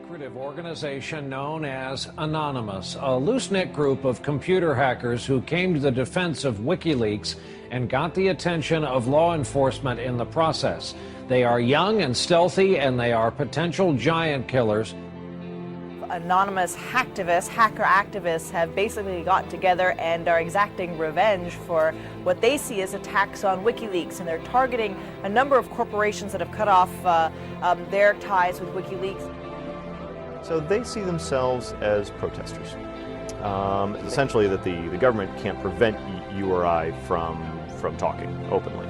secretive organization known as Anonymous, a loose-knit group of computer hackers who came to the defense of Wikileaks and got the attention of law enforcement in the process. They are young and stealthy, and they are potential giant killers. Anonymous hacker activists have basically got together and are exacting revenge for what they see as attacks on Wikileaks, and they're targeting a number of corporations that have cut off their ties with Wikileaks. So they see themselves as protesters. Essentially that the government can't prevent you or I from talking openly.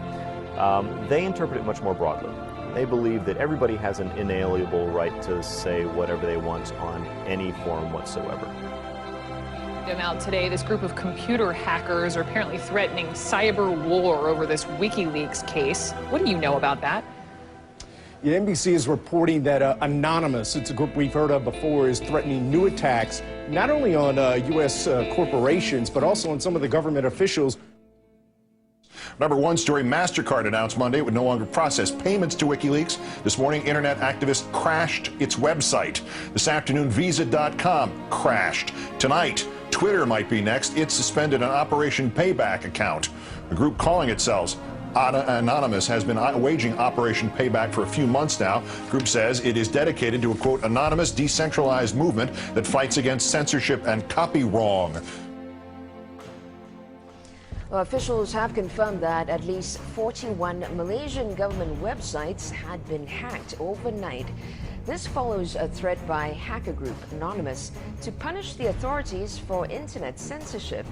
They interpret it much more broadly. They believe that everybody has an inalienable right to say whatever they want on any forum whatsoever. Now today, this group of computer hackers are apparently threatening cyber war over this Wikileaks case. What do you know about that? Yeah, NBC is reporting that Anonymous, it's a group we've heard of before, is threatening new attacks not only on U.S. corporations, but also on some of the government officials. Number one story, MasterCard announced Monday it would no longer process payments to Wikileaks. This morning, internet activist crashed its website. This afternoon, Visa.com crashed. Tonight, Twitter might be next. It suspended an Operation Payback account. A group calling itself Anonymous has been waging Operation Payback for a few months now. The group says it is dedicated to a, quote, anonymous, decentralized movement that fights against censorship and copy wrong. Well, officials have confirmed that at least 41 Malaysian government websites had been hacked overnight. This follows a threat by hacker group Anonymous to punish the authorities for internet censorship.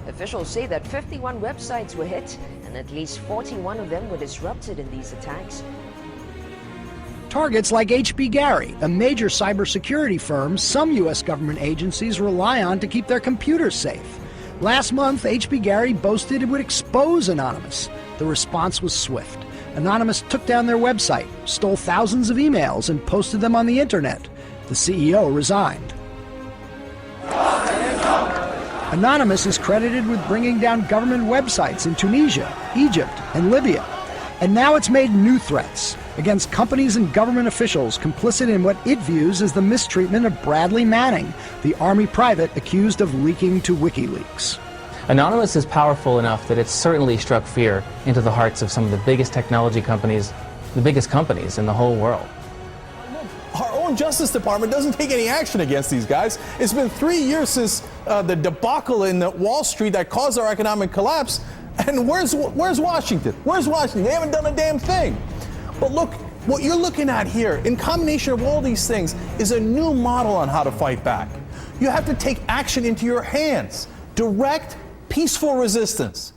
Officials say that 51 websites were hit and at least 41 of them were disrupted in these attacks. Targets like HB Gary, a major cybersecurity firm some U.S. government agencies rely on to keep their computers safe. Last month, HB Gary boasted it would expose Anonymous. The response was swift. Anonymous took down their website, stole thousands of emails, and posted them on the internet. The CEO resigned. Anonymous is credited with bringing down government websites in Tunisia, Egypt, and Libya. And now it's made new threats against companies and government officials complicit in what it views as the mistreatment of Bradley Manning, the Army private accused of leaking to Wikileaks. Anonymous is powerful enough that it's certainly struck fear into the hearts of some of the biggest technology companies, the biggest companies in the whole world. Our own Justice Department doesn't take any action against these guys. It's been 3 years since the debacle in Wall Street that caused our economic collapse. And where's Washington? Where's Washington? They haven't done a damn thing. But look, what you're looking at here, in combination of all these things, is a new model on how to fight back. You have to take action into your hands. Direct, peaceful resistance.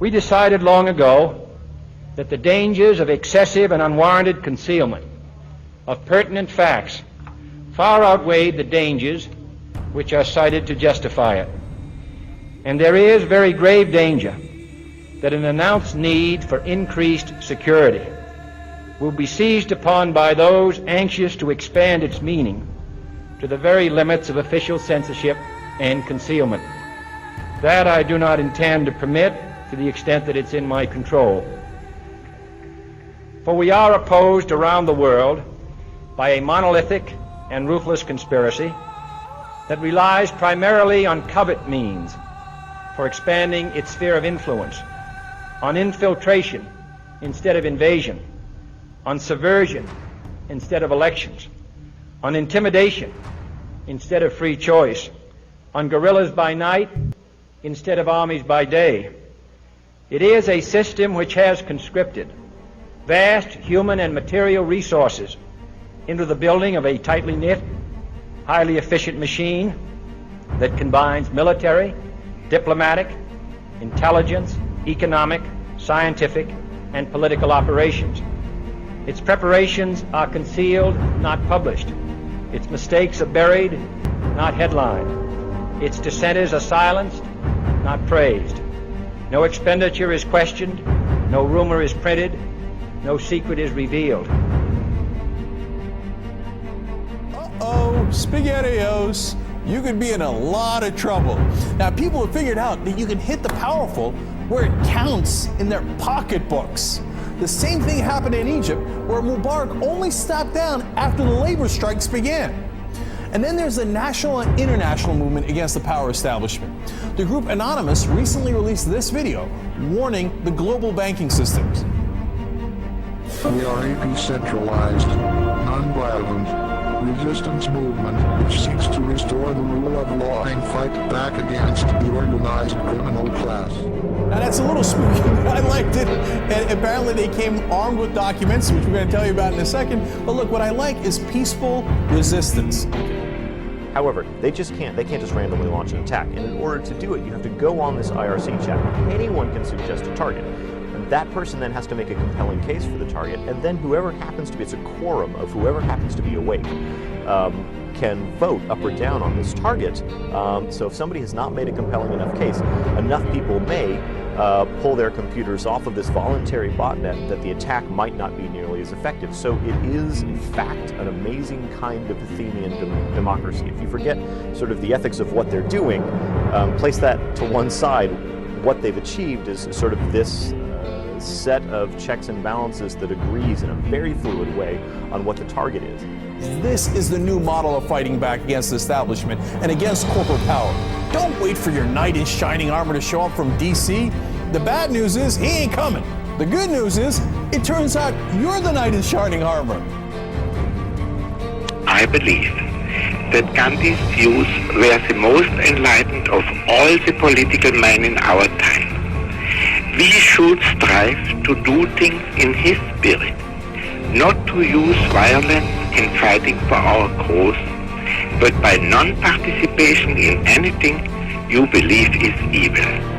We decided long ago that the dangers of excessive and unwarranted concealment of pertinent facts far outweighed the dangers which are cited to justify it. And there is very grave danger that an announced need for increased security will be seized upon by those anxious to expand its meaning to the very limits of official censorship and concealment. That I do not intend to permit to the extent that it's in my control. For we are opposed around the world by a monolithic and ruthless conspiracy that relies primarily on covert means for expanding its sphere of influence, on infiltration instead of invasion, on subversion instead of elections, on intimidation instead of free choice, on guerrillas by night instead of armies by day. It is a system which has conscripted vast human and material resources into the building of a tightly knit, highly efficient machine that combines military, diplomatic, intelligence, economic, scientific, and political operations. Its preparations are concealed, not published. Its mistakes are buried, not headlined. Its dissenters are silenced, not praised. No expenditure is questioned, no rumor is printed, no secret is revealed. Uh-oh, SpaghettiOs. You could be in a lot of trouble. Now, people have figured out that you can hit the powerful where it counts in their pocketbooks. The same thing happened in Egypt, where Mubarak only stepped down after the labor strikes began. And then there's the national and international movement against the power establishment. The group Anonymous recently released this video warning the global banking systems. We are a decentralized, non-violent resistance movement which seeks to restore the rule of law and fight back against the organized criminal class. Now that's a little spooky, but I liked it. And apparently they came armed with documents, which we're going to tell you about in a second. But look, what I like is peaceful resistance. However, they can't just randomly launch an attack. And in order to do it, you have to go on this IRC chat. Anyone can suggest a target. And that person then has to make a compelling case for the target, and then whoever happens to be, it's a quorum of whoever happens to be awake, can vote up or down on this target. So if somebody has not made a compelling enough case, enough people may pull their computers off of this voluntary botnet that the attack might not be nearly as effective. So it is, in fact, an amazing kind of Athenian democracy. If you forget sort of the ethics of what they're doing, place that to one side, what they've achieved is sort of this set of checks and balances that agrees in a very fluid way on what the target is. This is the new model of fighting back against the establishment and against corporate power. Don't wait for your knight in shining armor to show up from DC. The bad news is he ain't coming. The good news is it turns out you're the knight in shining armor. I believe that Gandhi's views were the most enlightened of all the political men in our time. We should strive to do things in his spirit, not to use violence in fighting for our cause, but by non-participation in anything you believe is evil.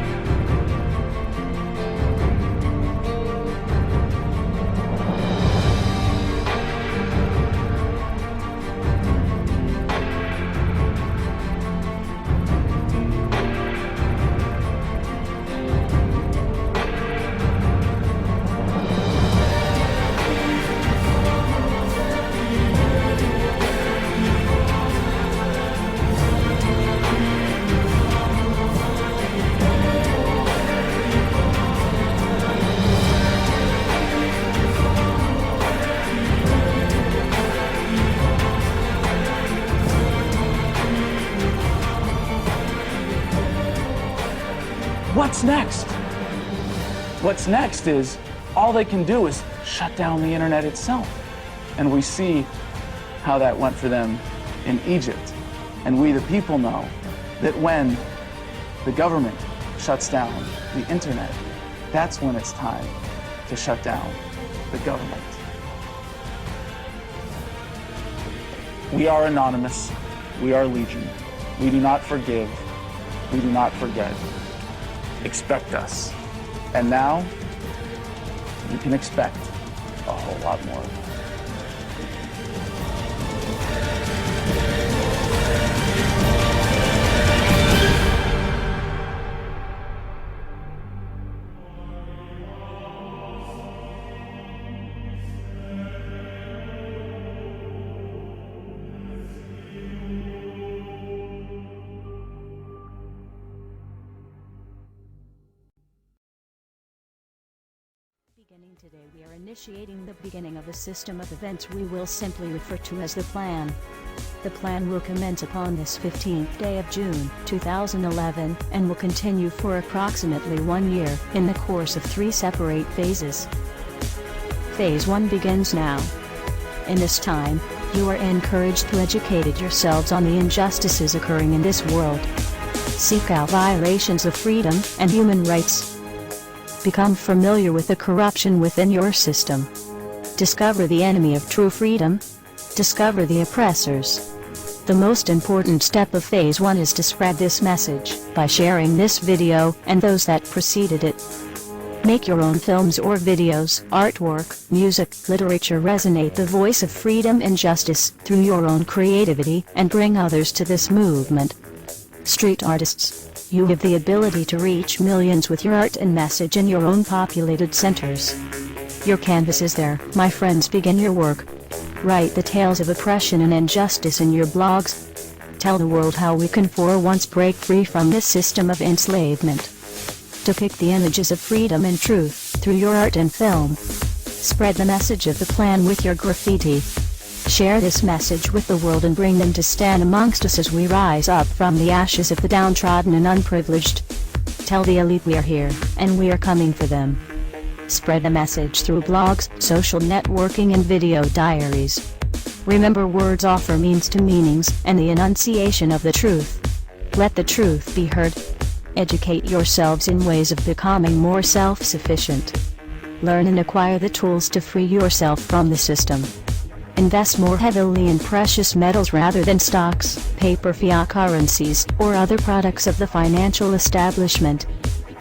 What's next? What's next is all they can do is shut down the internet itself. And we see how that went for them in Egypt. And we, the people, know that when the government shuts down the internet, that's when it's time to shut down the government. We are anonymous. We are legion. We do not forgive. We do not forget. Expect us. And now, you can expect a whole lot more. Today we are initiating the beginning of a system of events we will simply refer to as the plan. The plan will commence upon this 15th day of June 2011 and will continue for approximately 1 year in the course of 3 separate phases. Phase 1 begins now. In this time, you are encouraged to educate yourselves on the injustices occurring in this world. Seek out violations of freedom and human rights. Become familiar with the corruption within your system. Discover the enemy of true freedom. Discover the oppressors. The most important step of Phase 1 is to spread this message by sharing this video and those that preceded it. Make your own films or videos, artwork, music, literature resonate the voice of freedom and justice through your own creativity and bring others to this movement. Street artists, you have the ability to reach millions with your art and message in your own populated centers. Your canvas is there, my friends. Begin your work. Write the tales of oppression and injustice in your blogs. Tell the world how we can for once break free from this system of enslavement. Depict the images of freedom and truth through your art and film. Spread the message of the plan with your graffiti. Share this message with the world and bring them to stand amongst us as we rise up from the ashes of the downtrodden and unprivileged. Tell the elite we are here, and we are coming for them. Spread the message through blogs, social networking and video diaries. Remember, words offer means to meanings and the enunciation of the truth. Let the truth be heard. Educate yourselves in ways of becoming more self-sufficient. Learn and acquire the tools to free yourself from the system. Invest more heavily in precious metals rather than stocks, paper fiat currencies, or other products of the financial establishment.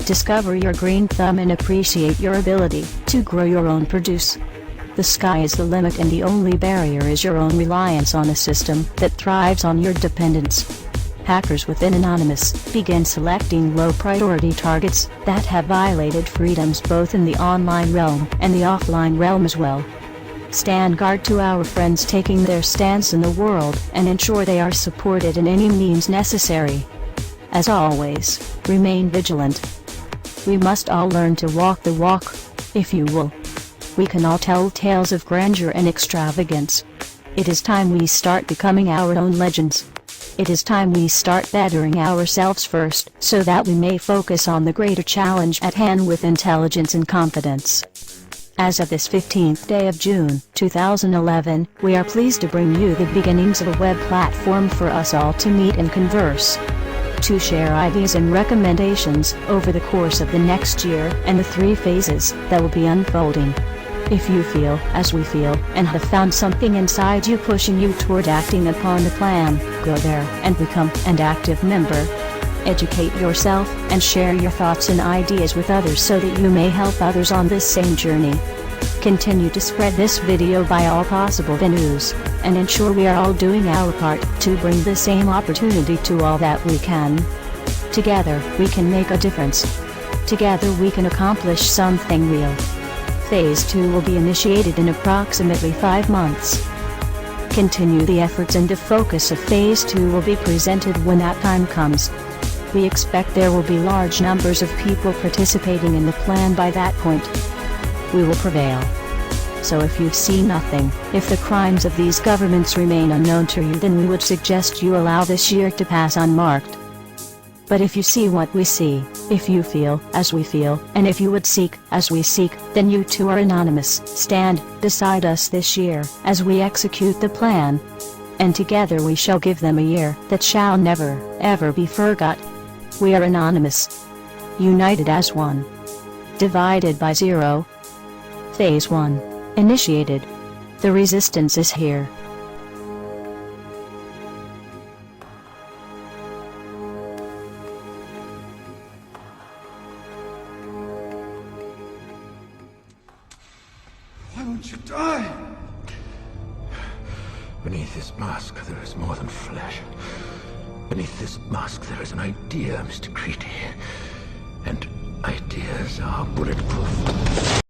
Discover your green thumb and appreciate your ability to grow your own produce. The sky is the limit, and the only barrier is your own reliance on a system that thrives on your dependence. Hackers within Anonymous begin selecting low-priority targets that have violated freedoms both in the online realm and the offline realm as well. Stand guard to our friends taking their stance in the world and ensure they are supported in any means necessary. As always, remain vigilant. We must all learn to walk the walk, if you will. We can all tell tales of grandeur and extravagance. It is time we start becoming our own legends. It is time we start bettering ourselves first, so that we may focus on the greater challenge at hand with intelligence and confidence. As of this 15th day of June, 2011, we are pleased to bring you the beginnings of a web platform for us all to meet and converse. To share ideas and recommendations over the course of the next year and the 3 phases that will be unfolding. If you feel, as we feel, and have found something inside you pushing you toward acting upon the plan, go there and become an active member. Educate yourself and share your thoughts and ideas with others so that you may help others on this same journey. Continue to spread this video by all possible venues, and ensure we are all doing our part to bring the same opportunity to all that we can. Together, we can make a difference. Together we can accomplish something real. Phase 2 will be initiated in approximately 5 months. Continue the efforts, and the focus of Phase 2 will be presented when that time comes. We expect there will be large numbers of people participating in the plan by that point. We will prevail. So if you've seen nothing, if the crimes of these governments remain unknown to you, then we would suggest you allow this year to pass unmarked. But if you see what we see, if you feel as we feel, and if you would seek as we seek, then you too are anonymous. Stand beside us this year as we execute the plan. And together we shall give them a year that shall never, ever be forgot. We are anonymous. United as one. Divided by 0. Phase 1. Initiated. The resistance is here. Why won't you die? Beneath this mask, there is more than flesh. Beneath this mask, there is an idea, Mr. Creedy. And ideas are bulletproof.